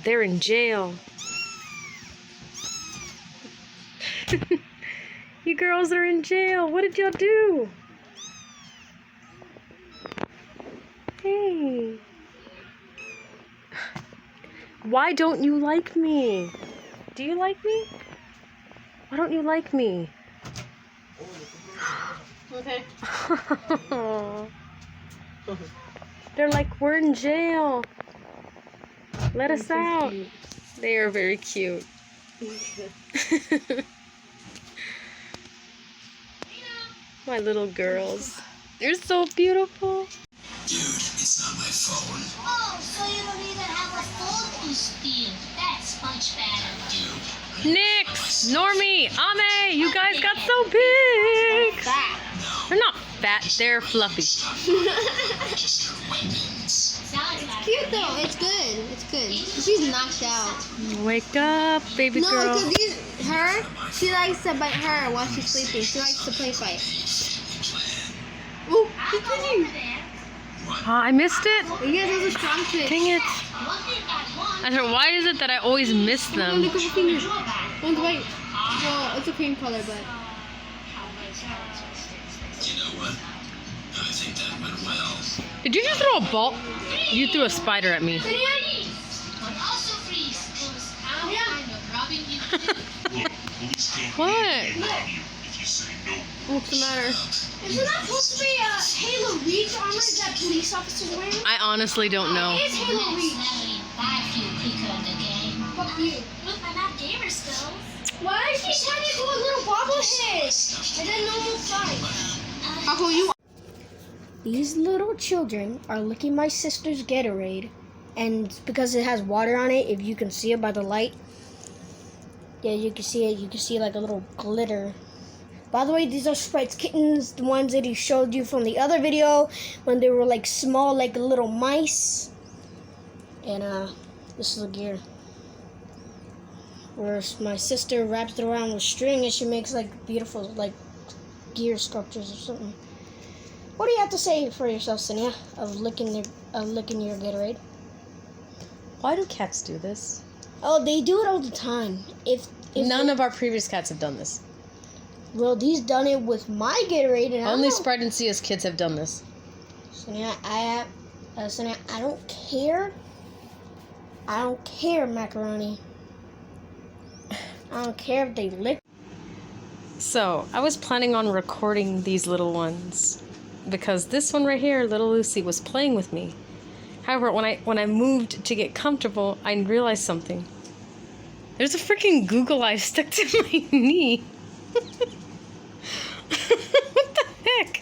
They're in jail. You girls are in jail. What did y'all do? Hey. Why don't you like me? Do you like me? Why don't you like me? Okay. They're like, we're in jail. Let us out. Cute. They are very cute. My little girls. They're so beautiful. Dude, it's not my phone. Oh, so you don't even have a phone to steal. That's much better. Dude. Nix, Normie, Ame, you guys got so big. That. They're not fat, they're fluffy. Just your weapons. Sounds like Cute though. It's good. It's good. She's knocked out. Wake up, baby No, girl. because her, she likes to bite her while she's sleeping. She likes to play fight. Ooh, she's pushing. Oh, I missed it. You guys have a strong twitch. Dang it. one thing I want. I said, why is it that I always miss them? Look at her fingers. One's white. Well, it's a cream color, but. You know what? I think that went well. Did you just throw a ball? You threw a spider at me. But also freeze, 'cause I'm kind of robbing you too. What? What's the matter? Isn't that supposed to be a Halo Reach armor that police officers wearing? I honestly don't know. It's Halo Reach. Smelly, I feel quicker in the game. Fuck you. Look, I'm not gamer skills. Why is he turning into a little bobblehead? And then normal size. How cool you are. These little children are licking my sister's Gatorade. And because it has water on it, if you can see it by the light. Yeah, you can see it. You can see like a little glitter. By the way, these are Sprite's kittens, the ones that he showed you from the other video when they were like small, like little mice. And this is a gear. Where my sister wraps it around with string and she makes like beautiful like gear sculptures or something. What do you have to say for yourself, Sonia, of licking your Gatorade? Why do cats do this? Oh, they do it all the time. If None of our previous cats have done this. Well, he's done it with my Gatorade, and Only I don't. Sprite and Sia's kids have done this. Sonia, Sonia, I don't care. I don't care, macaroni. I don't care if they lick. So, I was planning on recording these little ones because this one right here, little Lucy, was playing with me. However, when I moved to get comfortable, I realized something. There's a freaking Google eye stuck to my knee. What the heck?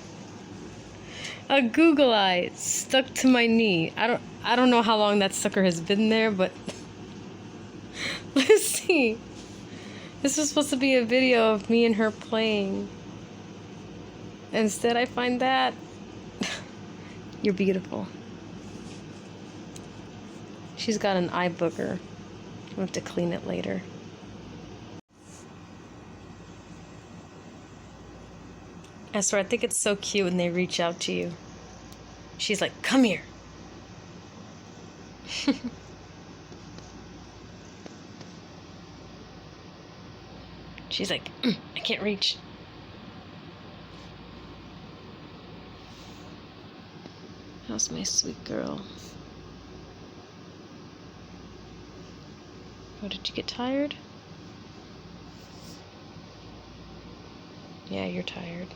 A Google eye stuck to my knee. I don't know how long that sucker has been there, but let's see. This was supposed to be a video of me and her playing. Instead, I find that. You're beautiful. She's got an eye booger. I'll have to clean it later. I swear, I think it's so cute when they reach out to you. She's like, come here. She's like, I can't reach. How's my sweet girl? Oh, did you get tired? Yeah, you're tired.